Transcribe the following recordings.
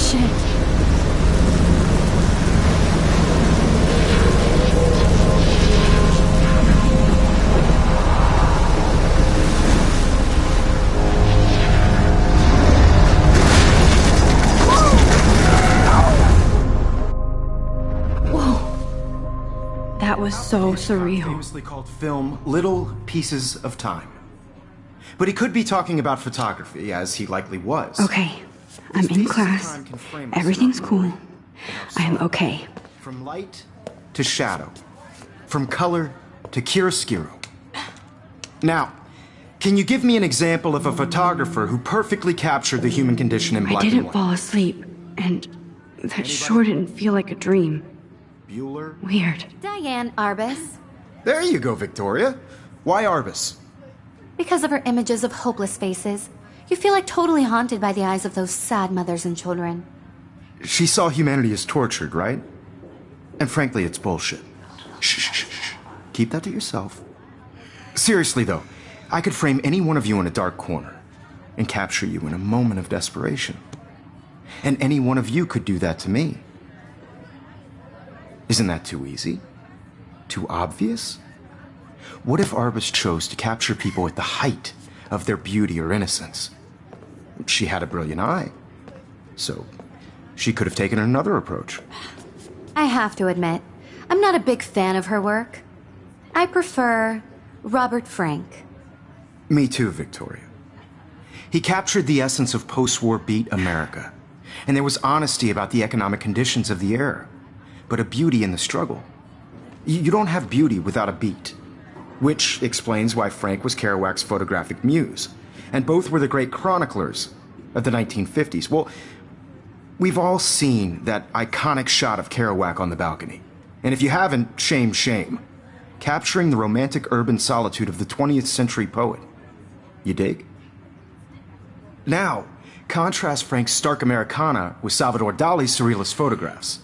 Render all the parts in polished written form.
Shit. That was so surreal. Famously called film Little Pieces of Time. But he could be talking about photography, as he likely was. Okay, I'm in class. Everything's cool. I'm okay. From light to shadow. From color to chiaroscuro. Now, can you give me an example of a photographer who perfectly captured the human condition in black and I didn't white? fall asleep, and that sure didn't feel like a dream. Bueller? Weird. Diane Arbus. There you go, Victoria. Why Arbus? Because of her images of hopeless faces, you feel like totally haunted by the eyes of those sad mothers and children. She saw humanity as tortured, right? And frankly, it's bullshit. Shh, shh, shh, shh. Keep that to yourself. Seriously, though, I could frame any one of you in a dark corner and capture you in a moment of desperation. And any one of you could do that to me. Isn't that too easy? Too obvious? What if Arbus chose to capture people at the height of their beauty or innocence? She had a brilliant eye, so she could have taken another approach. I have to admit, I'm not a big fan of her work. I prefer Robert Frank. Me too, Victoria. He captured the essence of post-war beat America, and there was honesty about the economic conditions of the era, but a beauty in the struggle. You don't have beauty without a beat, which explains why Frank was Kerouac's photographic muse, and both were the great chroniclers of the 1950s. Well, we've all seen that iconic shot of Kerouac on the balcony, and if you haven't, shame, shame. Capturing the romantic urban solitude of the 20th century poet. You dig? Now, contrast Frank's stark Americana with Salvador Dali's surrealist photographs.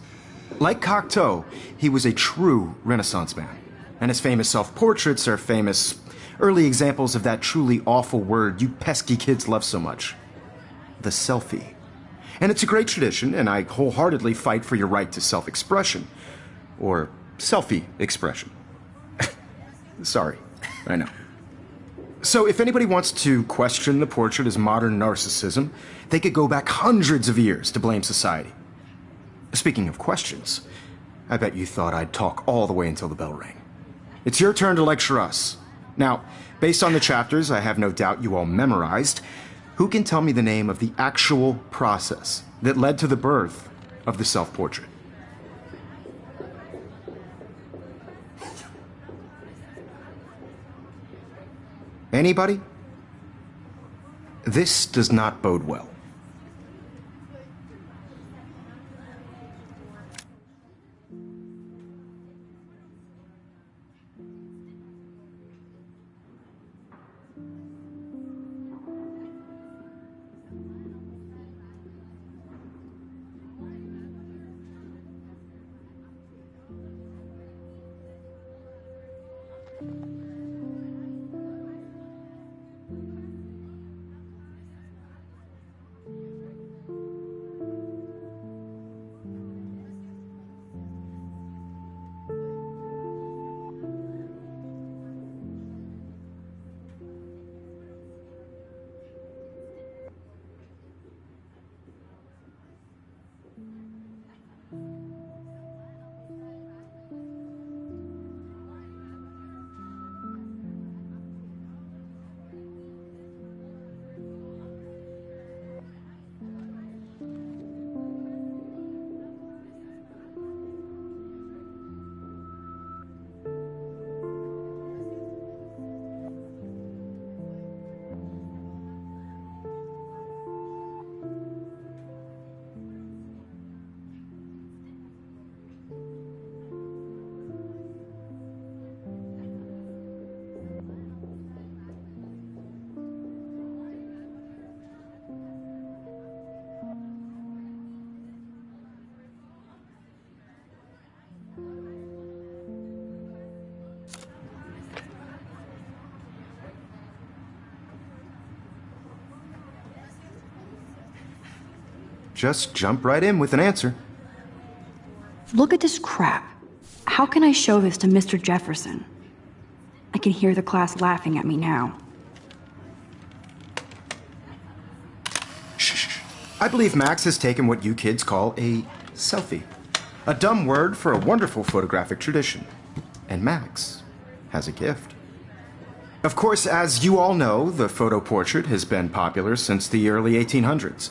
Like Cocteau, he was a true Renaissance man, and his famous self-portraits are famous early examples of that truly awful word you pesky kids love so much. The selfie. And it's a great tradition, and I wholeheartedly fight for your right to self-expression. Or selfie expression. Sorry, I know. So if anybody wants to question the portrait as modern narcissism, they could go back hundreds of years to blame society. Speaking of questions, I bet you thought I'd talk all the way until the bell rang. It's your turn to lecture us. Now, based on the chapters I have no doubt you all memorized, who can tell me the name of the actual process that led to the birth of the self-portrait? Anybody? This does not bode well. just jump right in with an answer. Look at this crap. How can I show this to Mr. Jefferson? I can hear the class laughing at me now. Shh. I believe Max has taken what you kids call a selfie. A dumb word for a wonderful photographic tradition. And Max has a gift. Of course, as you all know, the photo portrait has been popular since the early 1800s.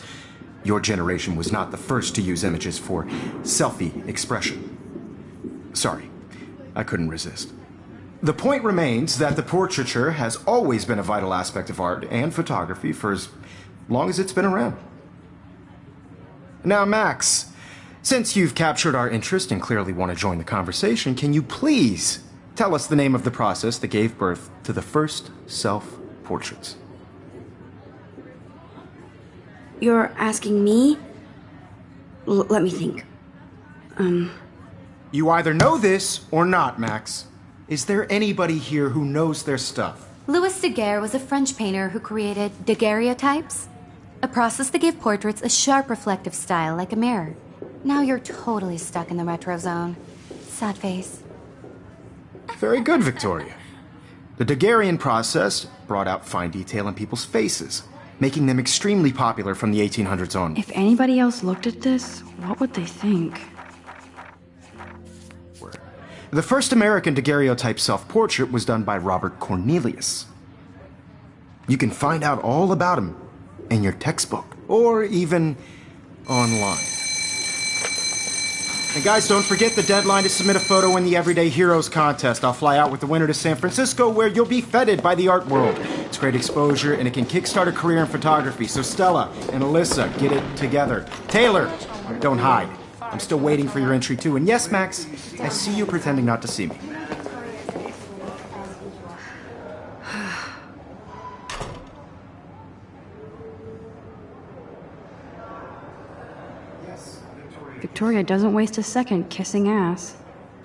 Your generation was not the first to use images for selfie expression. Sorry, I couldn't resist. The point remains that the portraiture has always been a vital aspect of art and photography for as long as it's been around. Now, Max, since you've captured our interest and clearly want to join the conversation, can you please tell us the name of the process that gave birth to the first self-portraits? You're asking me? Let me think. You either know this or not, Max. Is there anybody here who knows their stuff? Louis Daguerre was a French painter who created daguerreotypes, a process that gave portraits a sharp reflective style like a mirror. Now you're totally stuck in the retro zone. Sad face. Very good, Victoria. The Daguerrean process brought out fine detail in people's faces, making them extremely popular from the 1800s on. If anybody else looked at this, what would they think? The first American daguerreotype self-portrait was done by Robert Cornelius. You can find out all about him in your textbook, or even online. And guys, don't forget the deadline to submit a photo in the Everyday Heroes contest. I'll fly out with the winner to San Francisco, where you'll be feted by the art world. It's great exposure, and it can kickstart a career in photography. So Stella and Alyssa, get it together. Taylor, don't hide. I'm still waiting for your entry, too. And yes, Max, I see you pretending not to see me. Victoria doesn't waste a second kissing ass.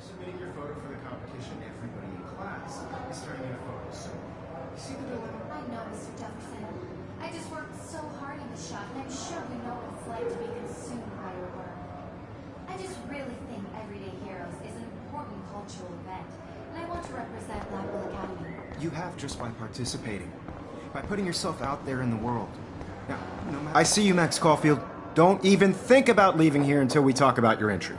Submitting your photo for the competition, everybody in class is turning in a photo. So, you see the dilemma? I know, Mr. Jefferson. I just worked so hard in the shop, and I'm sure you know what it's like to be consumed by your work. I just really think Everyday Heroes is an important cultural event, and I want to represent Blackwell Academy. You have just by participating, by putting yourself out there in the world. Now, no matter. I see you, Max Caulfield. Don't even think about leaving here until we talk about your entry.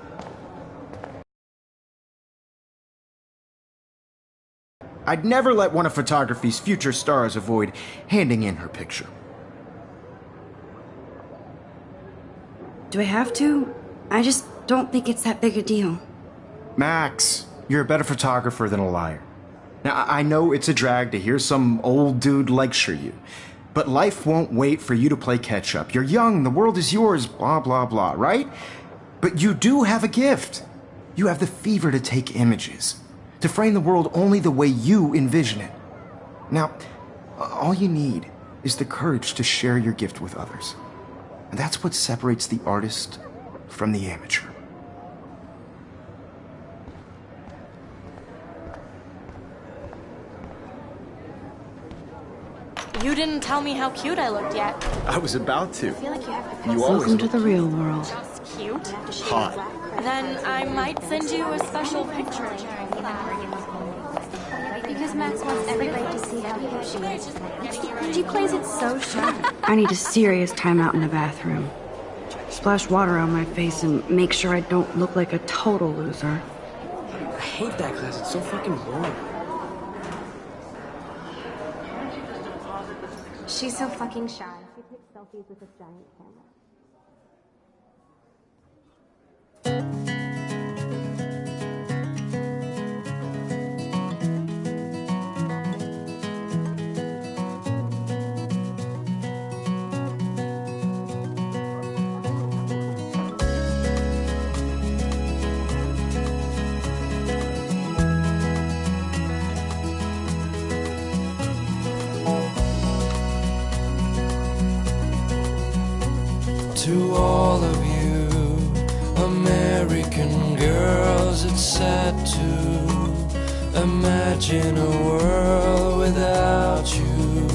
I'd never let one of photography's future stars avoid handing in her picture. Do I have to? I just don't think it's that big a deal. Max, you're a better photographer than a liar. Now, I know it's a drag to hear some old dude lecture you, but life won't wait for you to play catch-up. You're young, the world is yours, blah, blah, blah, right? But you do have a gift. You have the fever to take images, to frame the world only the way you envision it. Now, all you need is the courage to share your gift with others. And that's what separates the artist from the amateur. You didn't tell me how cute I looked yet. I was about to. I feel like you have to You always Welcome to the real world. Just cute. hot. Then I might send you a special picture. Because Max wants everybody to see how cute she is. She plays it so sharp. I need a serious timeout in the bathroom. Splash water on my face and make sure I don't look like a total loser. I hate that class. It's so fucking boring. She's so fucking shy. She takes selfies with this giant camera. To all of you American girls, it's sad to imagine a world without you.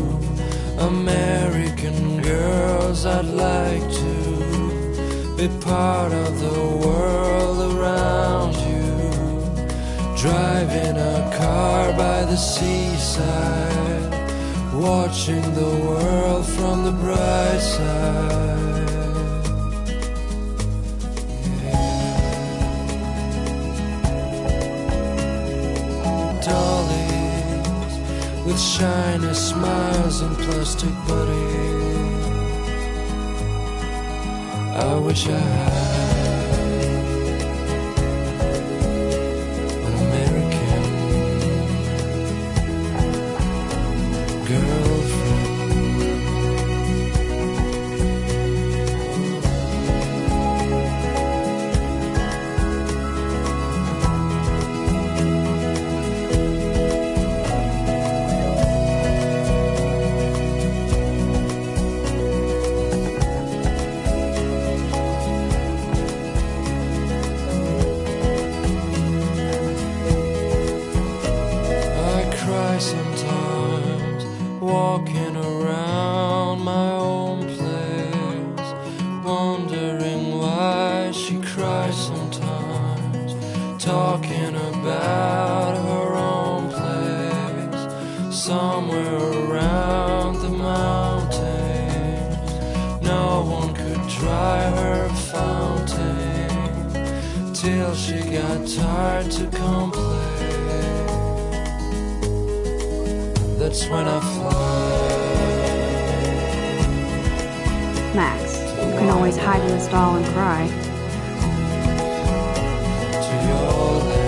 American girls, I'd like to be part of the world around you. Driving a car by the seaside, watching the world from the bright side. Dollies with shiny smiles and plastic buddies. I wish I had an American girlfriend. Sometimes walking around my own place, wondering why she cries sometimes, talking about her own place, somewhere around the mountains. No one could dry her fountain till she got tired to complain. That's when I fly. Max, you can always hide in the stall and cry. To your land.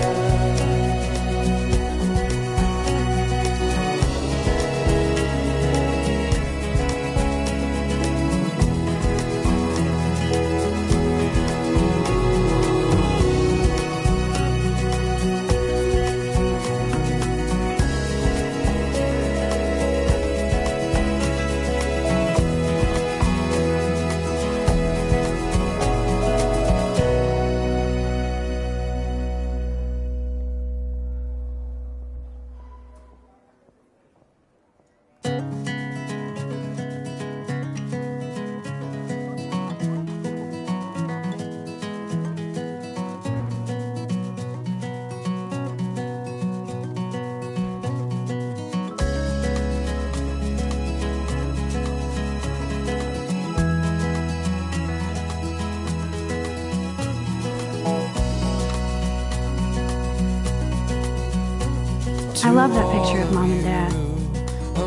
I love that picture of Mom and Dad.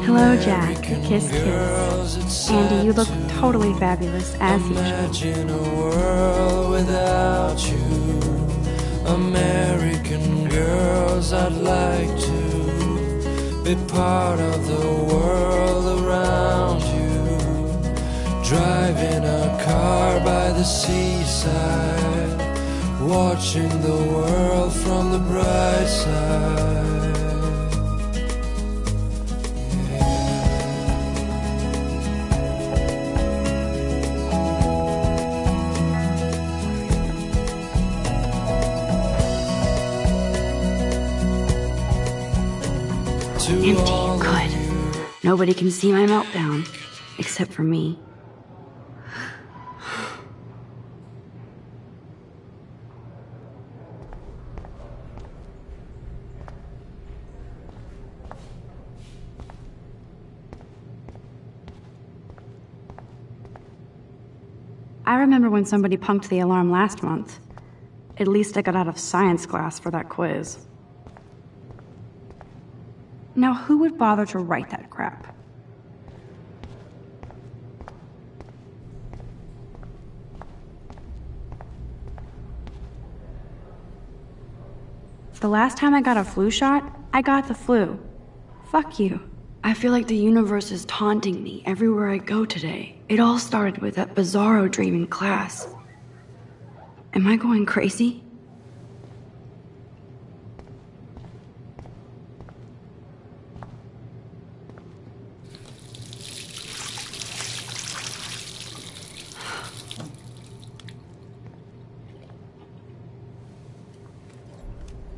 Hello, Jack. Kiss, kiss. Andy, you look totally fabulous, as usual. Imagine a world without you. American girls, I'd like to be part of the world around you. Driving a car by the seaside, watching the world from the bright side. Empty, good. Nobody can see my meltdown, except for me. I remember when somebody punked the alarm last month. At least I got out of science class for that quiz. Now, who would bother to write that crap? The last time I got a flu shot, I got the flu. Fuck you. I feel like the universe is taunting me everywhere I go today. It all started with that bizarro dream in class. Am I going crazy?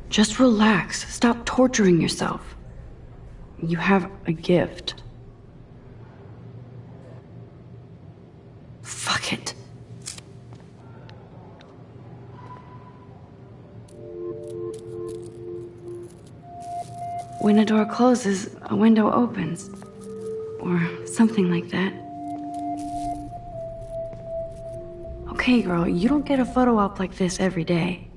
Just relax. Stop torturing yourself. You have a gift. Fuck it. When a door closes, a window opens. Or something like that. Okay, girl, you don't get a photo op like this every day.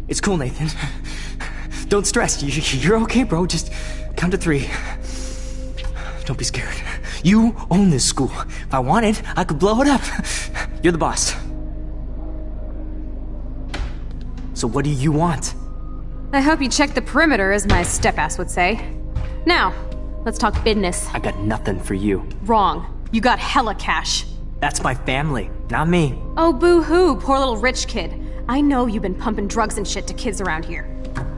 It's cool, Nathan. Don't stress. You're okay, bro. Just count to 3. Don't be scared. You own this school. If I wanted, I could blow it up. You're the boss. So what do you want? I hope you check the perimeter, as my step-ass would say. Now, let's talk business. I got nothing for you. Wrong. You got hella cash. That's my family, not me. Oh, boo-hoo, poor little rich kid. I know you've been pumping drugs and shit to kids around here.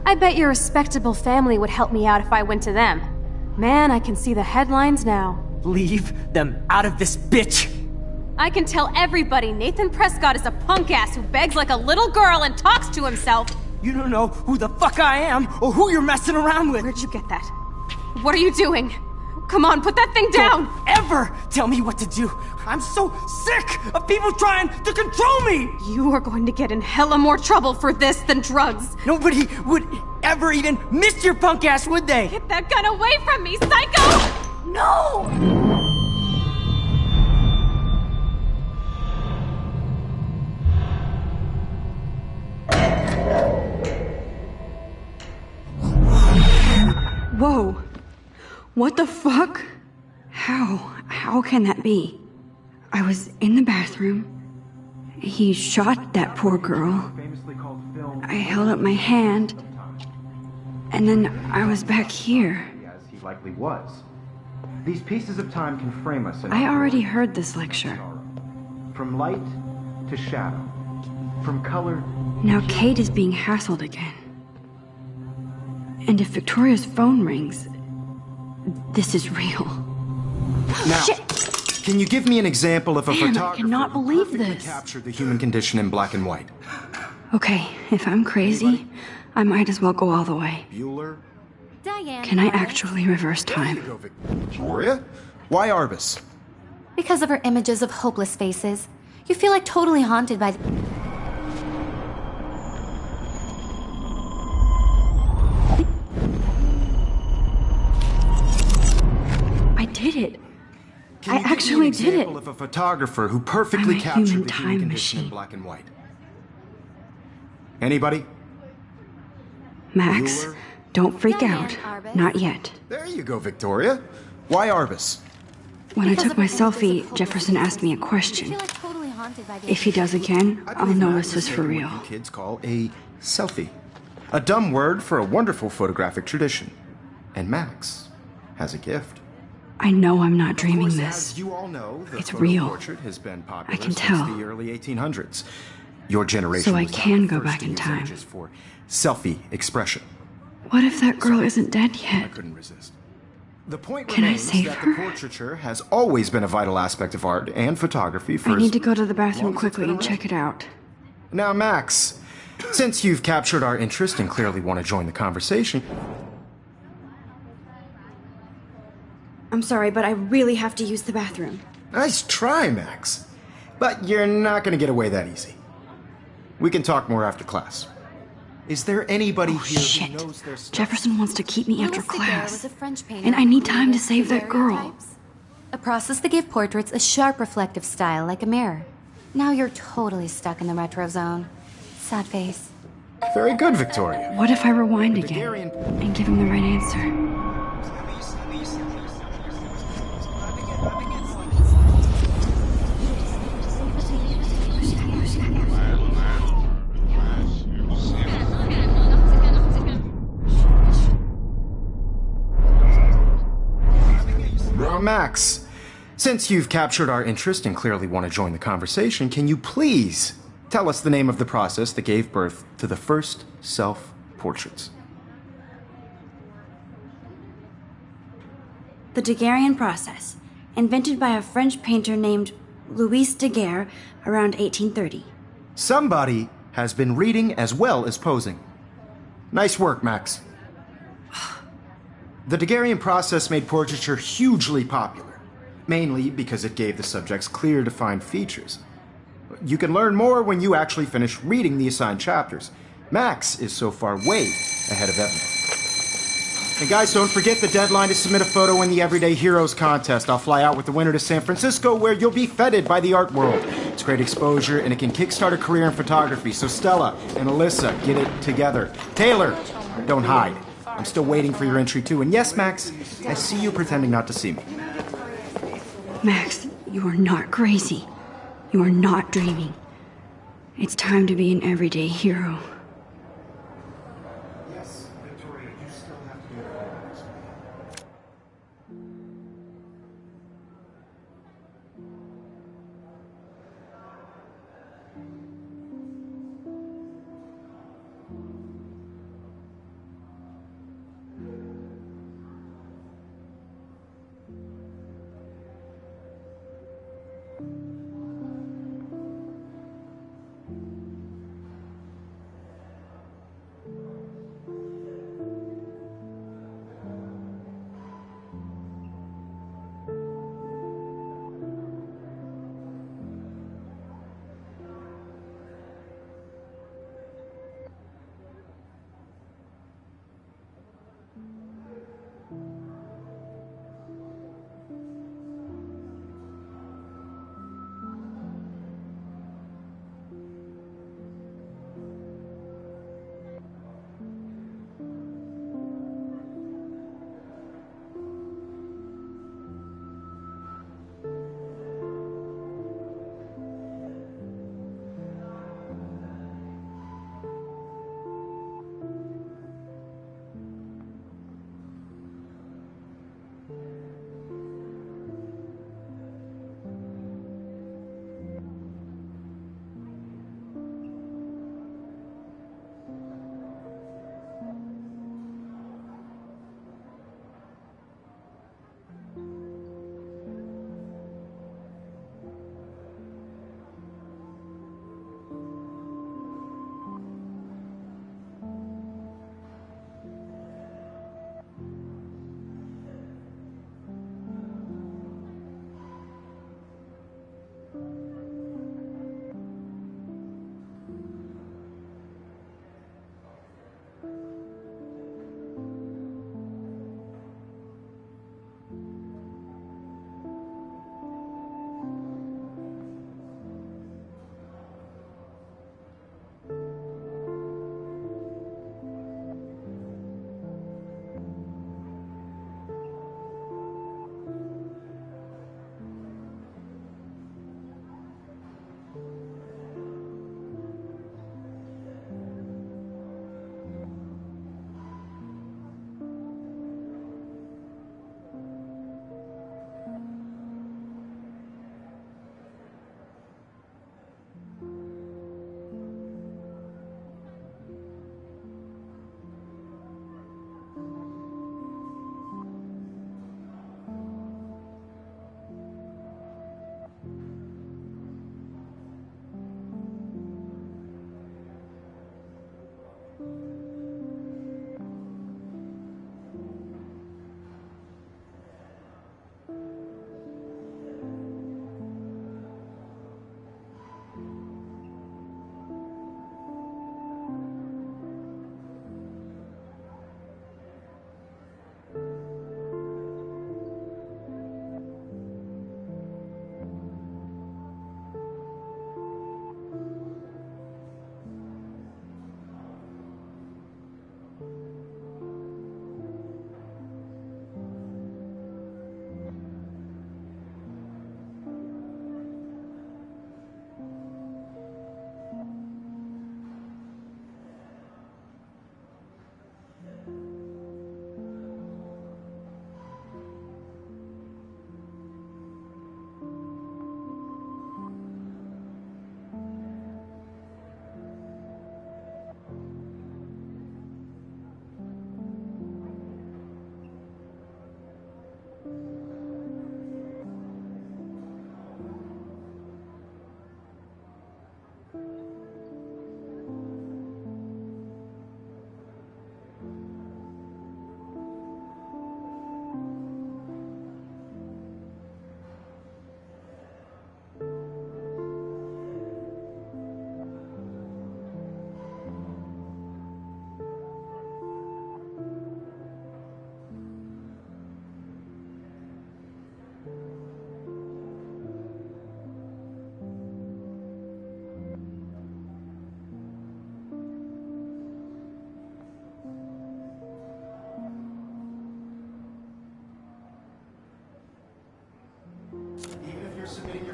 I bet your respectable family would help me out if I went to them. Man, I can see the headlines now. Leave them out of this bitch! I can tell everybody Nathan Prescott is a punk ass who begs like a little girl and talks to himself. You don't know who the fuck I am or who you're messing around with. Where'd you get that? What are you doing? Come on, put that thing down! Don't ever tell me what to do! I'm so sick of people trying to control me! You are going to get in hella more trouble for this than drugs. Nobody would ever even miss your punk ass, would they? Get that gun away from me, psycho! No! Whoa. What the fuck? How can that be? I was in the bathroom. He shot that poor girl. I held up my hand. And then I was back here. As he likely was. These pieces of time can frame us in I already heard this lecture. From light to shadow. From color. Now Kate is being hassled again. And if Victoria's phone rings, this is real. Now, Shit. Can you give me an example of a Damn, I photographer cannot who believe perfectly this. captured the human condition in black and white? Okay, if I'm crazy, I might as well go all the way. Bueller? Diane. Can I Arbus. actually reverse There you time? go, Victoria. Why Arbus? Because of her images of hopeless faces. You feel like totally haunted by I did it. Can I you give me actually an did example it. of a photographer who perfectly I'm a captured human the time human condition in machine. black and white? Anybody? Max, Bueller? don't freak Diane out. Arbus. Not yet. There you go, Victoria. Why Arbus? When I Because took of my her images of selfie, hopeless Jefferson asked me a faces. You question. feel like totally haunted by the If he does again, I I'll believe know Max this is for taking real. what you kids call a selfie. A dumb word for a wonderful photographic tradition. And Max has a gift. I know I'm not Of dreaming course, this. as you all know, the It's photo real. portrait has been popular I can since tell. the early 1800s. Your generation So I was not can the go first back to in use time. images for selfie expression. What if that girl isn't dead I yet? couldn't resist. The point Can I remains save that her? the portraiture has always been a vital aspect of art and photography for I need as to go to the bathroom long as it's quickly been and check it out. Now, Max, since you've captured our interest and clearly want to join the conversation, I'm sorry, but I really have to use the bathroom. nice try, Max. But you're not going to get away that easy. We can talk more after class. Is there anybody here Shit. who knows their stuff? Jefferson wants to keep me after Louis Daguerre class. was a French painter And I need who time to created save that girl. daguerreotypes. A process that gave portraits a sharp reflective style like a mirror. Now you're totally stuck in the retro zone. Sad face. Very good, Victoria. What if I rewind again Daguerrean- and give him the right answer? Max, since you've captured our interest and clearly want to join the conversation, can you please tell us the name of the process that gave birth to the first self-portraits? The Daguerrean process. invented by a French painter named Louis Daguerre around 1830. Somebody has been reading as well as posing. Nice work, Max. The Daguerrean process made portraiture hugely popular, mainly because it gave the subjects clear, defined features. You can learn more when you actually finish reading the assigned chapters. Max is so far way ahead of everyone. And guys, don't forget the deadline to submit a photo in the Everyday Heroes contest. I'll fly out with the winner to San Francisco, where you'll be feted by the art world. It's great exposure, and it can kickstart a career in photography. So Stella and Alyssa, get it together. Taylor, don't hide. I'm still waiting for your entry too. And yes, Max, I see you pretending not to see me. Max, you are not crazy. You are not dreaming. It's time to be an everyday hero. Yes, Victoria, you still have to be a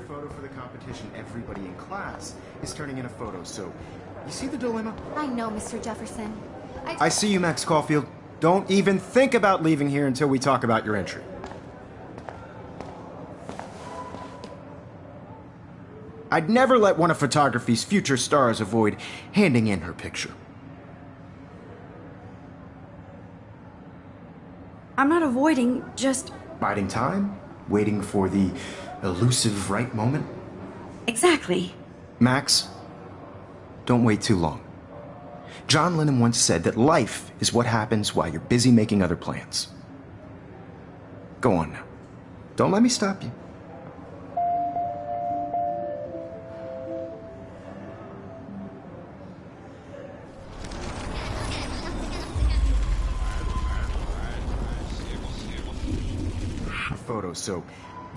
photo for the competition, everybody in class is turning in a photo, so you see the dilemma? I know, Mr. Jefferson. I see you, Max Caulfield. Don't even think about leaving here until we talk about your entry. I'd never let one of photography's future stars avoid handing in her picture. I'm not avoiding, just... Biding time? Waiting for the elusive right moment? Exactly. Max, don't wait too long. John Lennon once said that life is what happens while you're busy making other plans. Go on now. Don't let me stop you. Photo, so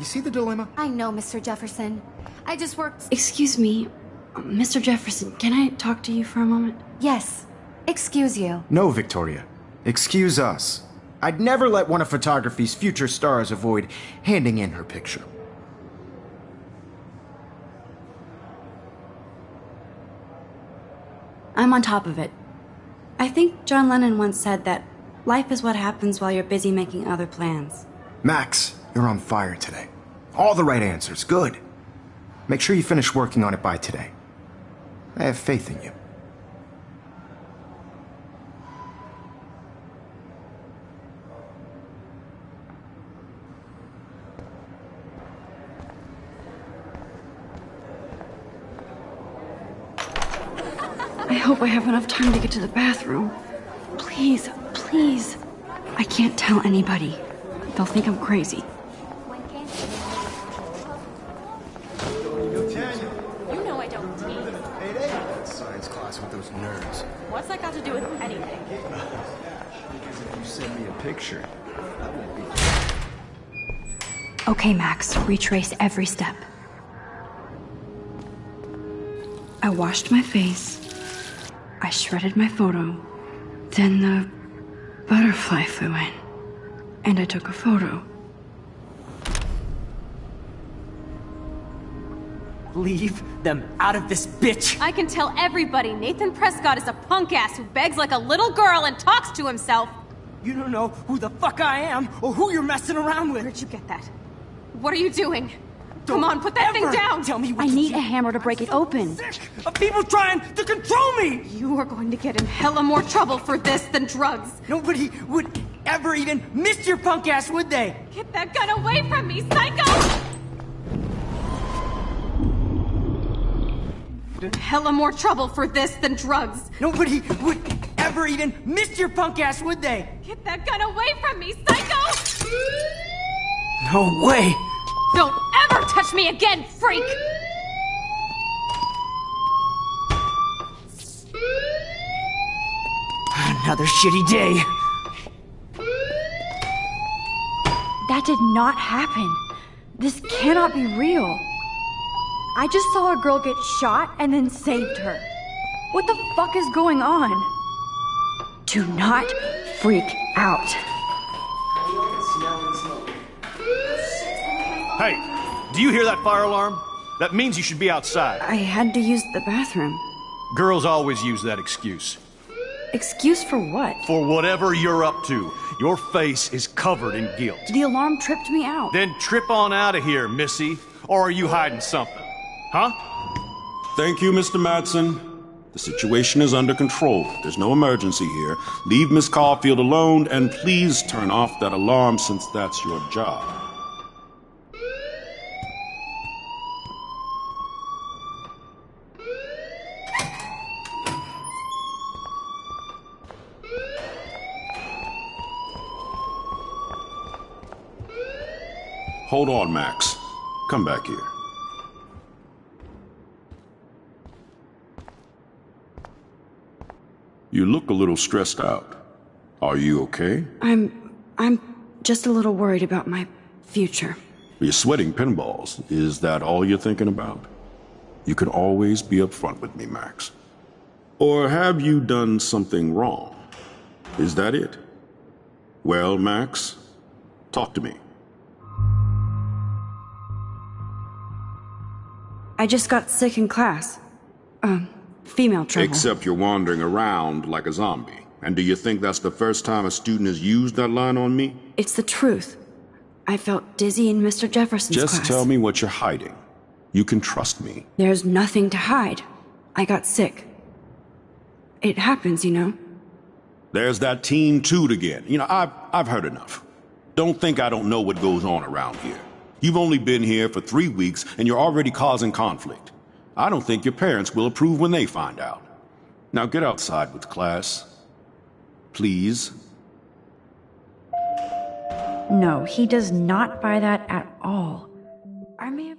you see the dilemma? I know, Mr. Jefferson. I just worked... Excuse me, Mr. Jefferson, can I talk to you for a moment? Yes. Excuse you. No, Victoria. Excuse us. I'd never let one of photography's future stars avoid handing in her picture. I'm on top of it. I think John Lennon once said that life is what happens while you're busy making other plans. Max, you're on fire today. All the right answers. Good. Make sure you finish working on it by today. I have faith in you. I hope I have enough time to get to the bathroom. Please, please. I can't tell anybody. They'll think I'm crazy. You know I don't tease. Science class with those nerds. What's that got to do with anything? Because if you send me a picture, that won't be... Okay, Max, retrace every step. I washed my face. I shredded my photo. Then the butterfly flew in. And I took a photo. Leave them out of this bitch! I can tell everybody Nathan Prescott is a punk ass who begs like a little girl and talks to himself. You don't know who the fuck I am or who you're messing around with. Where'd you get that? What are you doing? Come on, put that thing down! Tell me what I to need do. a hammer to break it open. Sick of people trying to control me! You are going to get in hella more trouble for this than drugs. Nobody would ever even miss your punk ass, would they? Get that gun away from me, psycho! Hella more trouble for this than drugs. Nobody would ever even miss your punk ass, would they? Get that gun away from me, psycho! No way! Don't ever touch me again, freak! Another shitty day. That did not happen. This cannot be real. I just saw a girl get shot and then saved her. What the fuck is going on? Do not freak out. Hey, do you hear that fire alarm? That means you should be outside. I had to use the bathroom. Girls always use that excuse. Excuse for what? For whatever you're up to, your face is covered in guilt. The alarm tripped me out. Then trip on out of here, Missy. Or are you hiding something? Huh? Thank you, Mr. Madsen. The situation is under control. There's no emergency here. Leave Miss Caulfield alone, and please turn off that alarm since that's your job. Hold on, Max. Come back here. You look a little stressed out. Are you okay? I'm just a little worried about my future. You're sweating pinballs. Is that all you're thinking about? You can always be upfront with me, Max. Or have you done something wrong? Is that it? Well, Max, talk to me. I just got sick in class. Female trouble. Except you're wandering around like a zombie. And do you think that's the first time a student has used that line on me? It's the truth. I felt dizzy in Mr. Jefferson's class. Just tell me what you're hiding. You can trust me. There's nothing to hide. I got sick. It happens, you know. There's that teen toot again. You know, I've heard enough. Don't think I don't know what goes on around here. You've only been here for 3 weeks and you're already causing conflict. I don't think your parents will approve when they find out. Now get outside with class. Please. No, he does not buy that at all. I may have...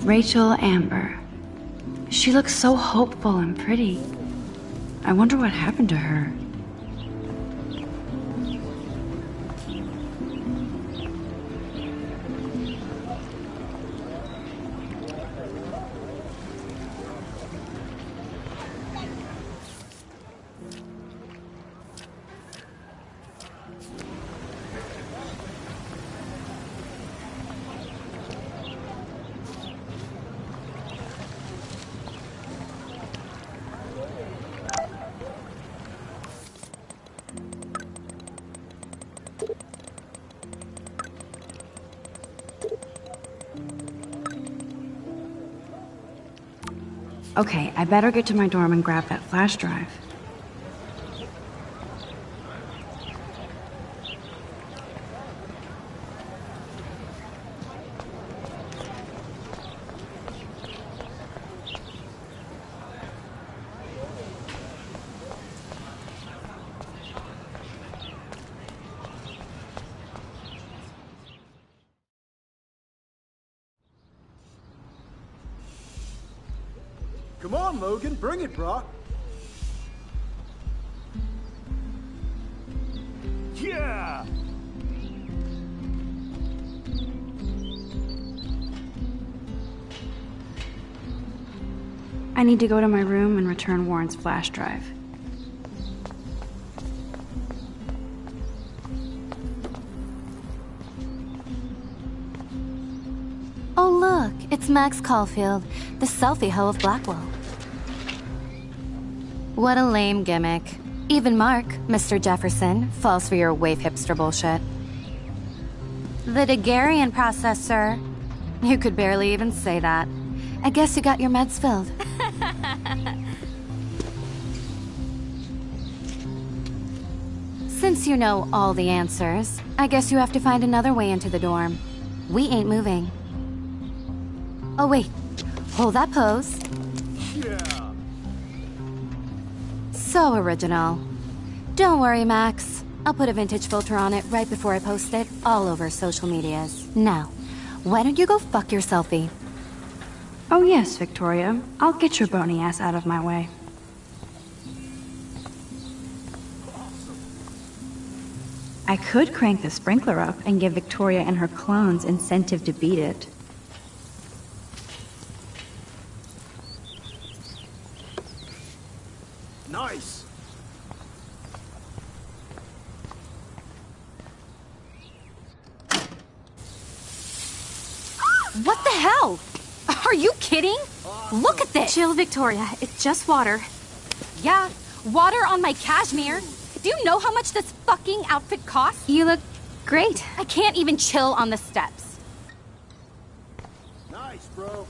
Rachel Amber. She looks so hopeful and pretty. I wonder what happened to her. Okay, I better get to my dorm and grab that flash drive. Come on, Logan, bring it, brah. Yeah! I need to go to my room and return Warren's flash drive. Oh look, it's Max Caulfield, the selfie hoe of Blackwell. What a lame gimmick. Even Mark, Mr. Jefferson, falls for your wave hipster bullshit. The Daguerrean process, sir. You could barely even say that. I guess you got your meds filled. Since you know all the answers, I guess you have to find another way into the dorm. We ain't moving. Oh wait, hold that pose. Yeah! So original. Don't worry, Max. I'll put a vintage filter on it right before I post it all over social medias. Now, why don't you go fuck your selfie? Oh yes, Victoria. I'll get your bony ass out of my way. I could crank the sprinkler up and give Victoria and her clones incentive to beat it. Nice! What the hell? Are you kidding? Look at this! Chill, Victoria. It's just water. Yeah, water on my cashmere. Do you know how much this fucking outfit costs? You look great. I can't even chill on the steps. Nice, bro.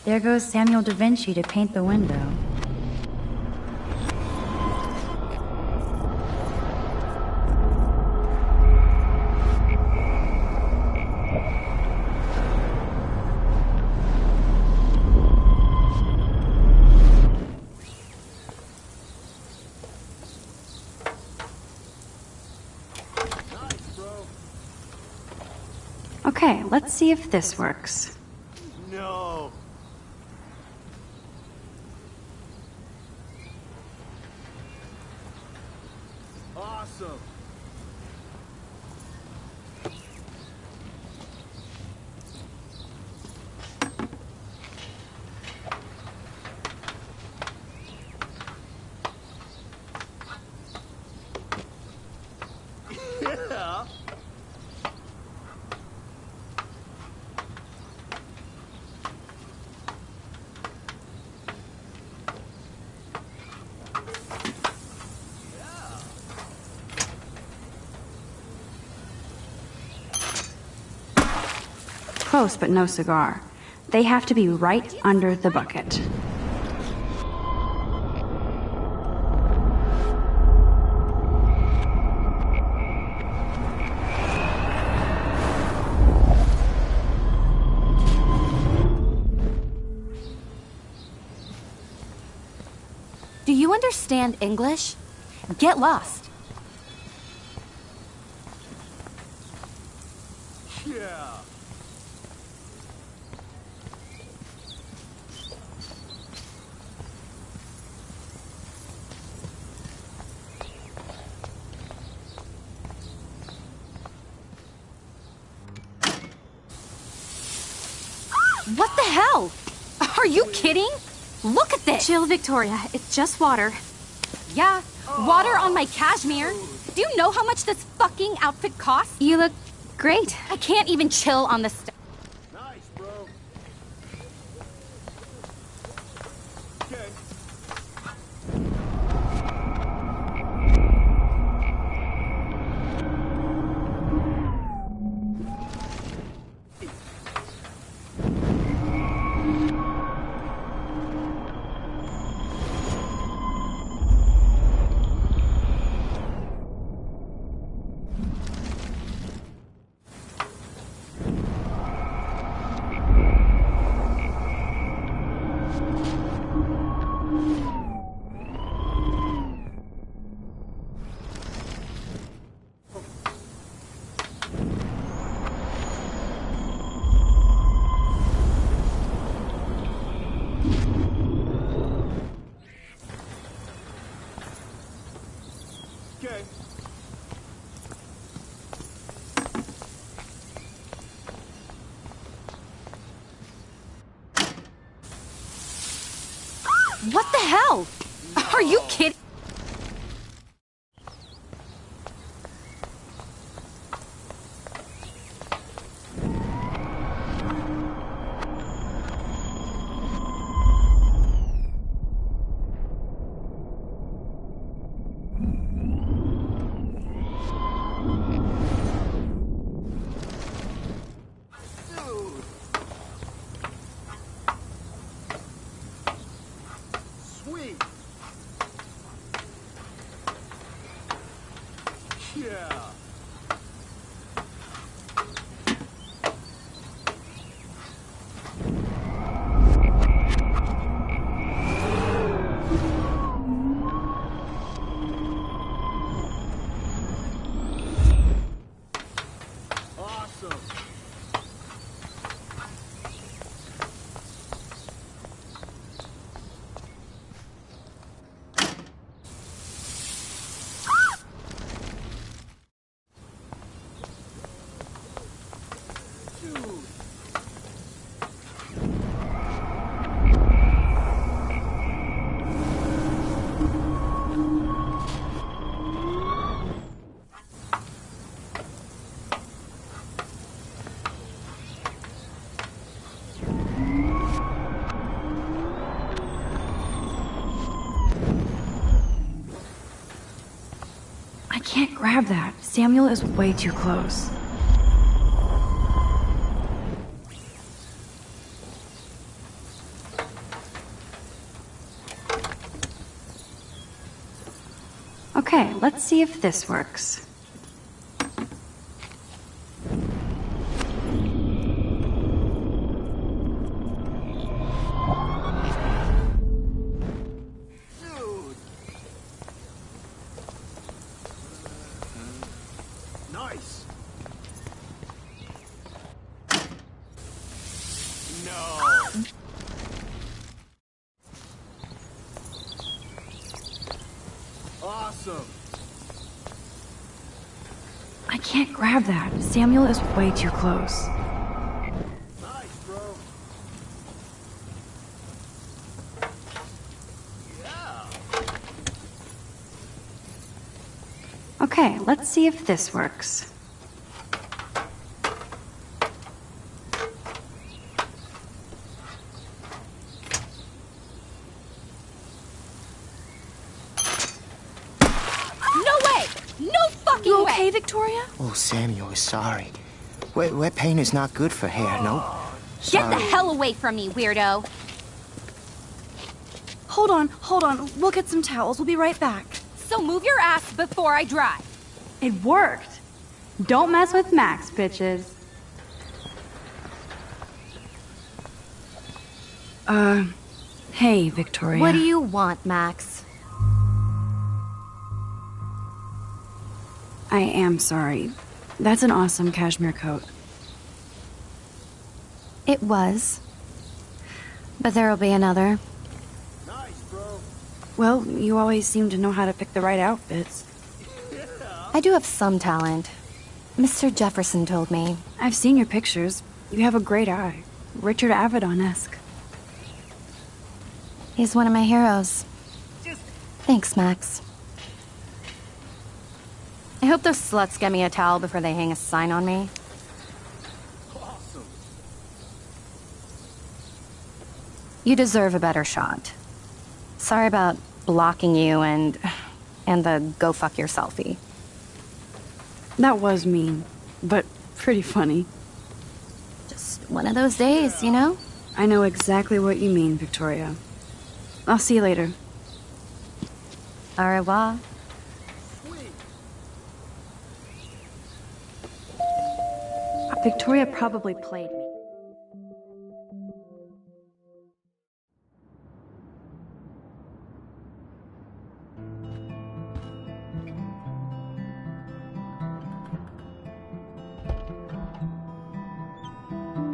There goes Samuel da Vinci to paint the window. Okay, let's see if this works. No. Awesome. Yeah. Close, but no cigar. They have to be right under the bucket. Do you understand English? Get lost. Yeah. What the hell? Are you kidding? Look at this! Chill, Victoria. It's just water. Yeah, water on my cashmere. Do you know how much this fucking outfit costs? You look great. I can't even chill on the steps. Nice, bro. Okay. Okay. What the hell? Are you kidding? Sweet. Awesome. I can't grab that. Samuel is way too close. Okay, let's see if this works. Nice. Awesome. I can't grab that. Samuel is way too close. Nice, bro. Yeah. Okay, let's see if this works. You okay, Victoria? Oh, Samuel is sorry. Wet paint is not good for hair, no? Get the hell away from me, weirdo! Hold on. We'll get some towels. We'll be right back. So move your ass before I dry. It worked. Don't mess with Max, bitches. Hey, Victoria. What do you want, Max? I am sorry. That's an awesome cashmere coat. It was. But there'll be another. Nice, bro. Well, you always seem to know how to pick the right outfits. I do have some talent. Mr. Jefferson told me. I've seen your pictures. You have a great eye. Richard Avedon-esque. He's one of my heroes. Thanks, Max. I hope those sluts get me a towel before they hang a sign on me. Awesome. You deserve a better shot. Sorry about blocking you and the go fuck your selfie. That was mean, but pretty funny. Just one of those days, you know? I know exactly what you mean, Victoria. I'll see you later. Au revoir. Victoria probably played me.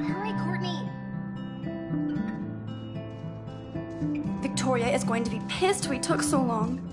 Hurry, Courtney. Victoria is going to be pissed we took so long.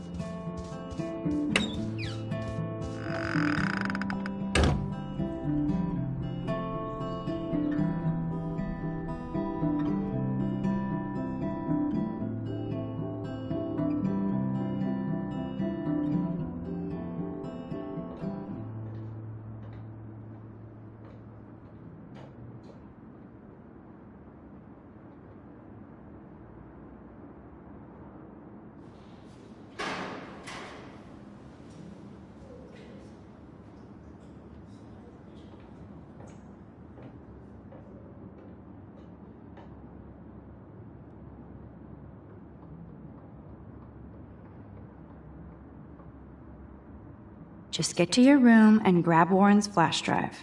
Just get to your room and grab Warren's flash drive.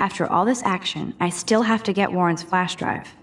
After all this action, I still have to get Warren's flash drive.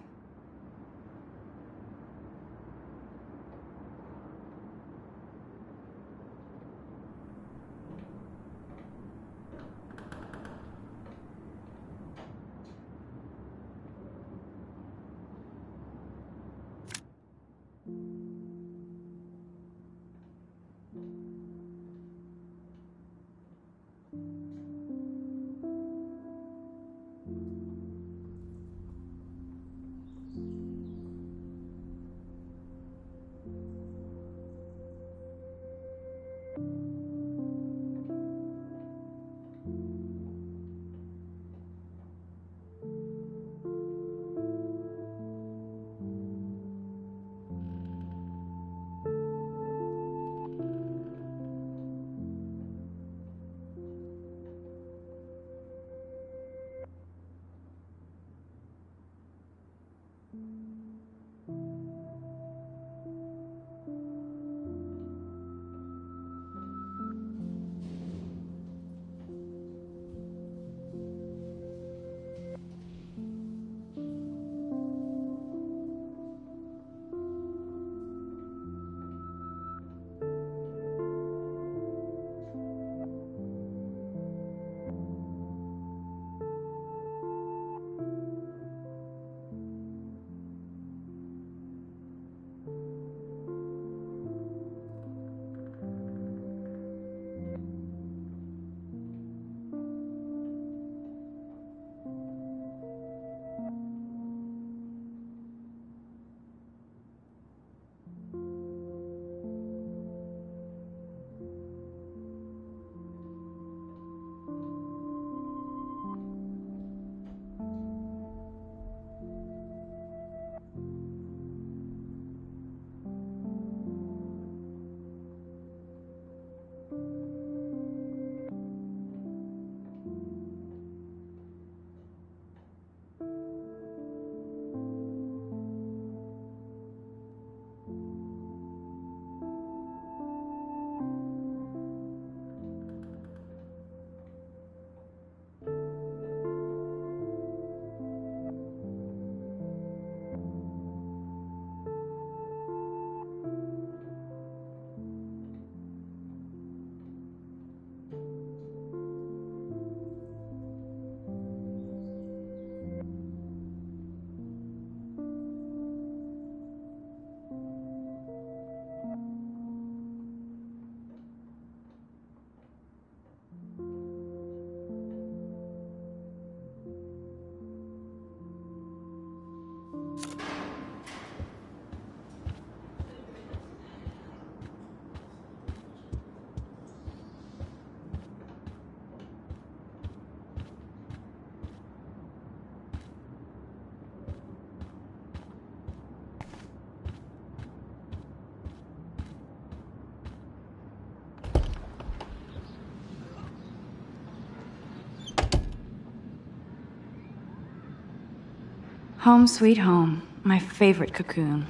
Home sweet home, my favorite cocoon.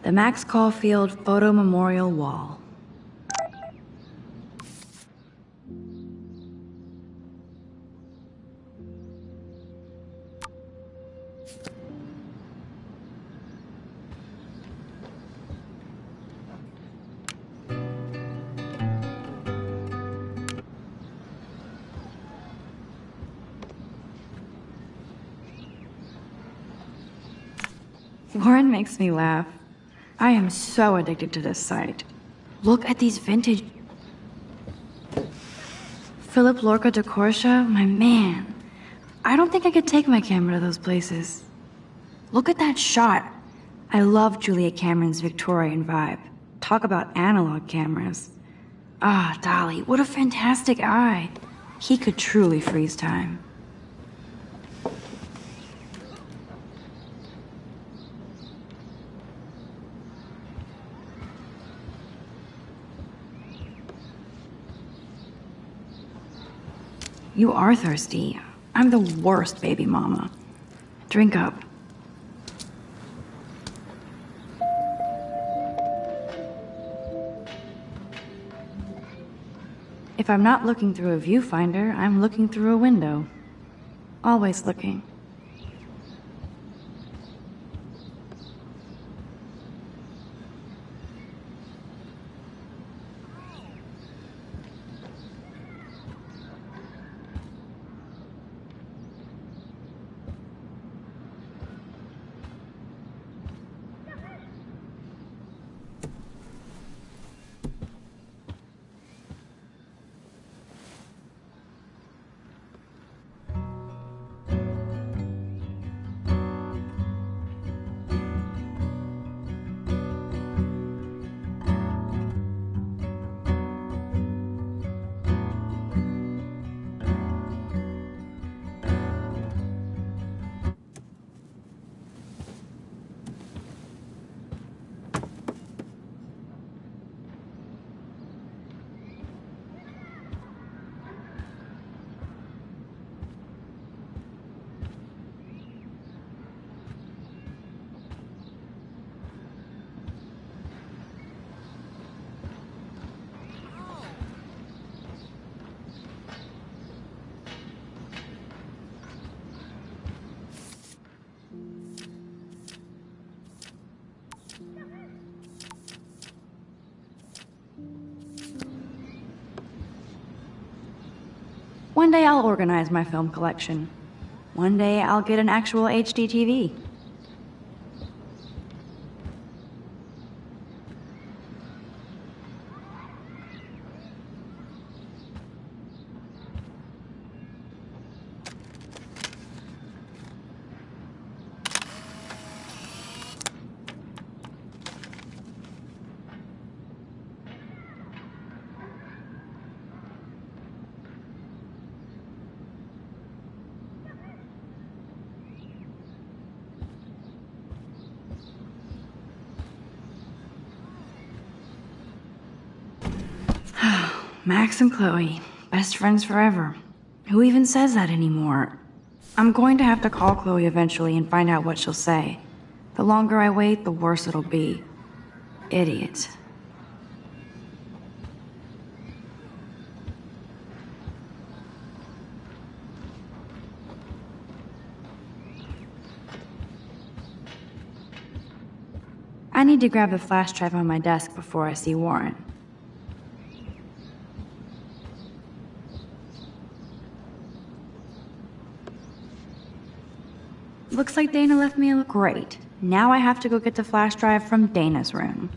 The Max Caulfield Photo Memorial Wall. Warren makes me laugh. I am so addicted to this site. Look at these vintage... Philip Lorca de Corsia, my man. I don't think I could take my camera to those places. Look at that shot. I love Julia Cameron's Victorian vibe. Talk about analog cameras. Ah, Dolly, what a fantastic eye. He could truly freeze time. You are thirsty. I'm the worst baby mama. Drink up. If I'm not looking through a viewfinder, I'm looking through a window. Always looking. One day I'll organize my film collection. One day I'll get an actual HD TV. Max and Chloe, best friends forever. Who even says that anymore? I'm going to have to call Chloe eventually and find out what she'll say. The longer I wait, the worse it'll be. Idiot. I need to grab the flash drive on my desk before I see Warren. Looks like Dana left me a great. Now I have to go get the flash drive from Dana's room.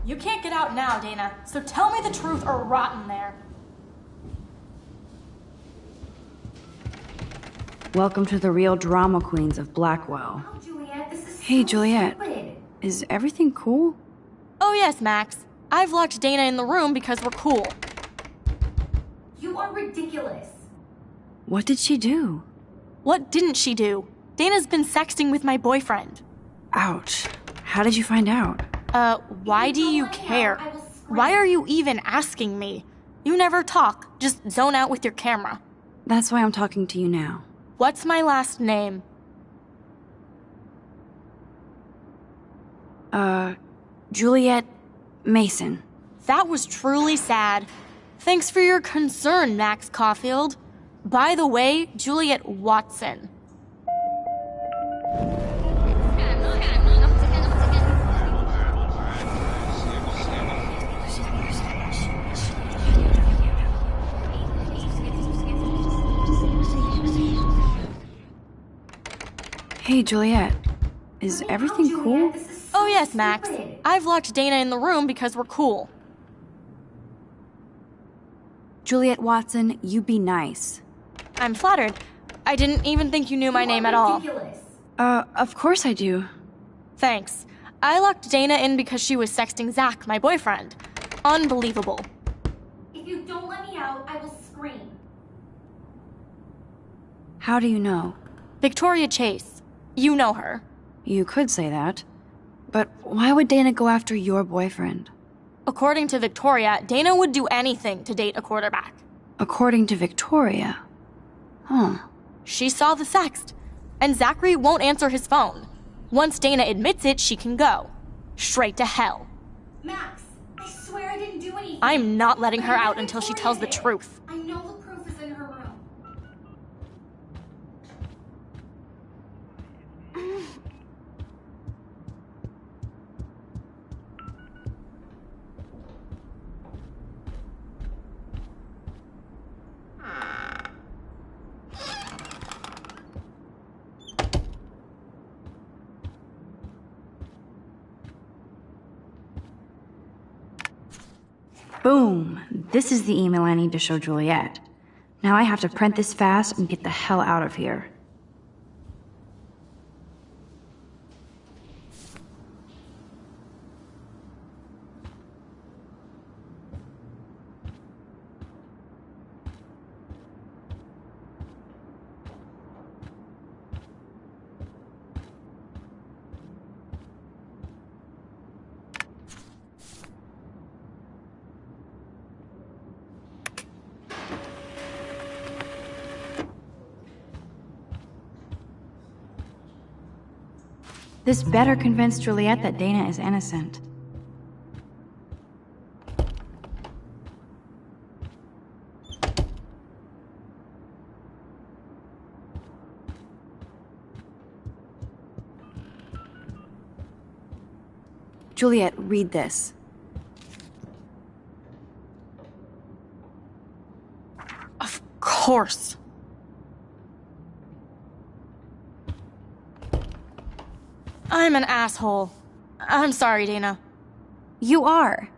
You can't get out now, Dana, so tell me the truth or rot in there. Welcome to the real drama queens of Blackwell. Oh, Juliet, this is Hey, so Juliet. stupid. Is everything cool? Oh yes, Max. I've locked Dana in the room because we're cool. You are ridiculous. What did she do? What didn't she do? Dana's been sexting with my boyfriend. Ouch. How did you find out? Why do you care? Why are you even asking me? You never talk, just zone out with your camera. That's why I'm talking to you now. What's my last name? Juliet Mason. That was truly sad. Thanks for your concern, Max Caulfield. By the way, Juliet Watson. Hey, Juliet. Is everything cool? Oh yes, Max. I've locked Dana in the room because we're cool. Juliet Watson, you be nice. I'm flattered. I didn't even think you knew my name at all. Of course I do. Thanks. I locked Dana in because she was sexting Zach, my boyfriend. Unbelievable. If you don't let me out, I will scream. How do you know? Victoria Chase. You know her. You could say that. But why would Dana go after your boyfriend? According to Victoria, Dana would do anything to date a quarterback. According to Victoria? Huh. She saw the sext, and Zachary won't answer his phone. Once Dana admits it, she can go. straight to hell. Max, I swear I didn't do anything. I'm not letting her out until she tells the truth. I know the proof is in her room. Boom! This is the email I need to show Juliet. Now I have to print this fast and get the hell out of here. This better convince Juliet that Dana is innocent. Juliet, read this. Of course. I'm an asshole. I'm sorry, Dana. You are.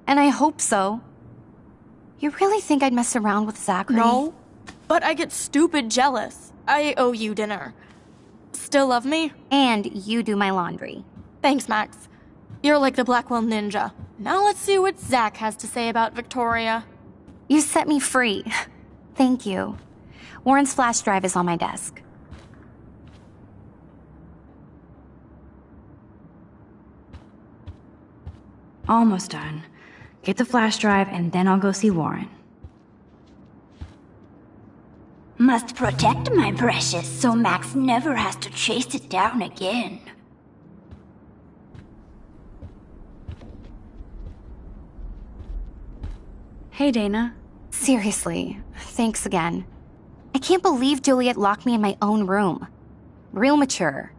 And I hope so. You really think I'd mess around with Zachary? No, but I get stupid jealous. I owe you dinner. Still love me? And you do my laundry. Thanks, Max. You're like the Blackwell Ninja. Now let's see what Zach has to say about Victoria. You set me free. Thank you. Warren's flash drive is on my desk. Almost done. Get the flash drive and then I'll go see Warren. Must protect my precious so Max never has to chase it down again. Hey, Dana. Seriously, thanks again. I can't believe Juliet locked me in my own room. Real mature.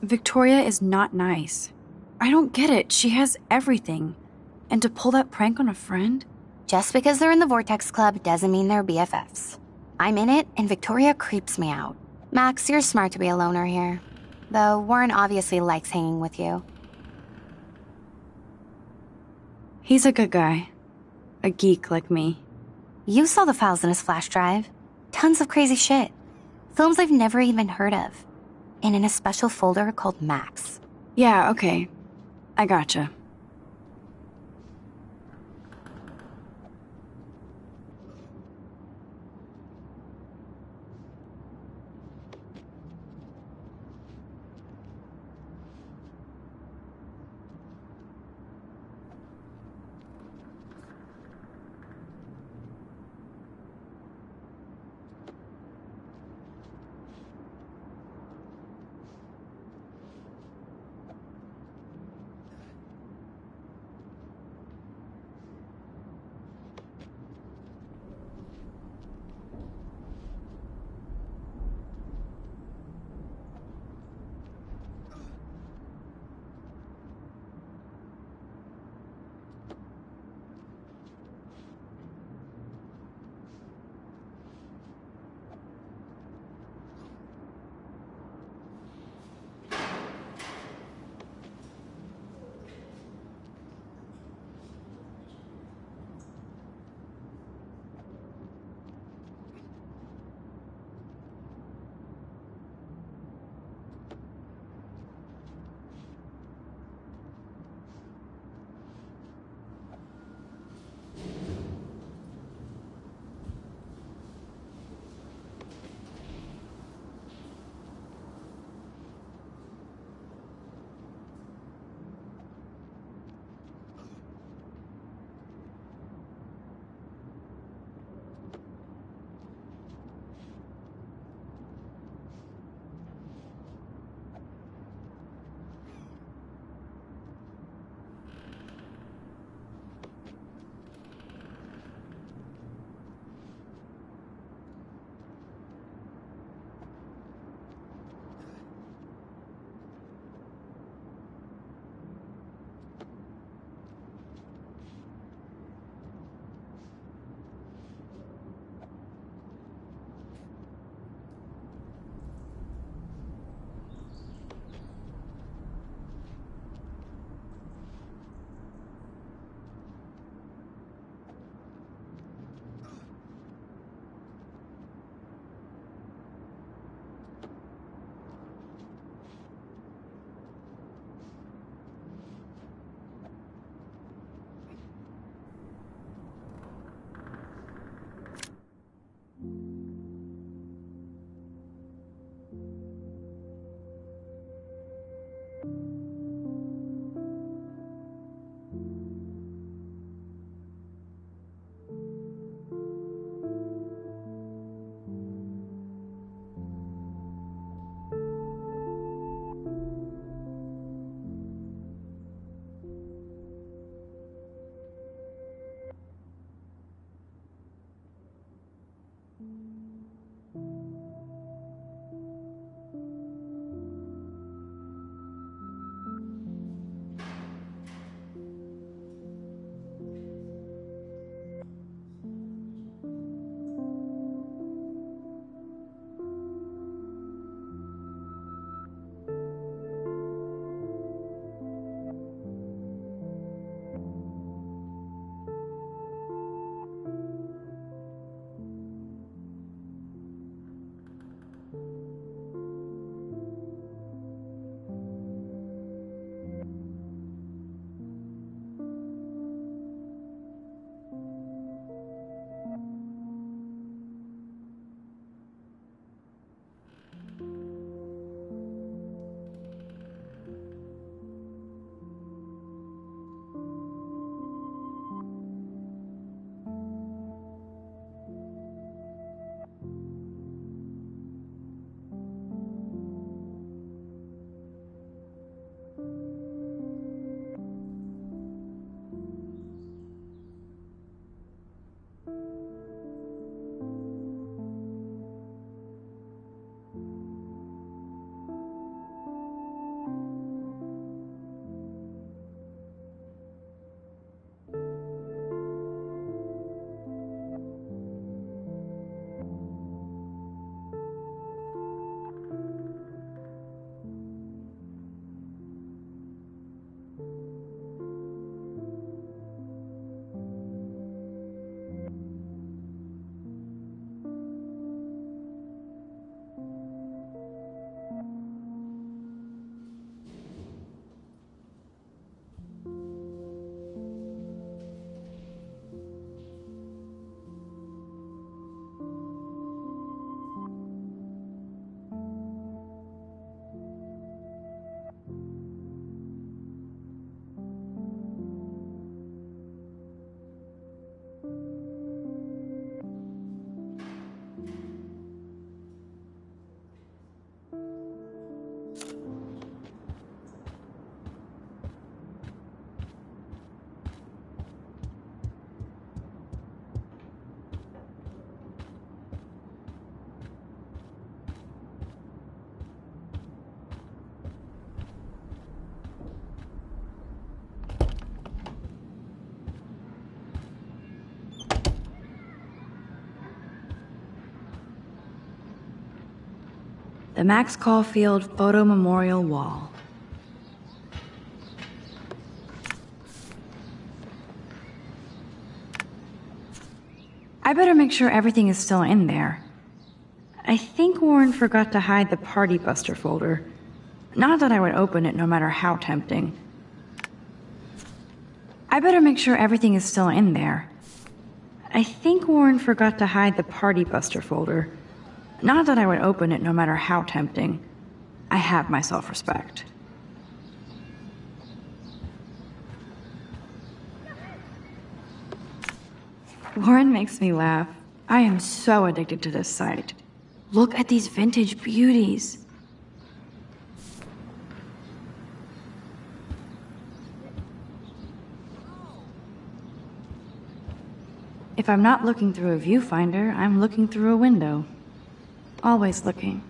Victoria is not nice. I don't get it. She has everything. And to pull that prank on a friend? Just because they're in the Vortex Club doesn't mean they're BFFs. I'm in it, and Victoria creeps me out. Max, you're smart to be a loner here. Though Warren obviously likes hanging with you. He's a good guy. A geek like me. You saw the files in his flash drive. Tons of crazy shit. Films I've never even heard of. And in a special folder called Max. Yeah, okay. I gotcha. The Max Caulfield Photo Memorial Wall. I better make sure everything is still in there. I think Warren forgot to hide the Party Buster folder. Not that I would open it no matter how tempting. I better make sure everything is still in there. I think Warren forgot to hide the Party Buster folder. Not that I would open it no matter how tempting. I have my self-respect. Warren makes me laugh. I am so addicted to this site. Look at these vintage beauties. If I'm not looking through a viewfinder, I'm looking through a window. Always looking.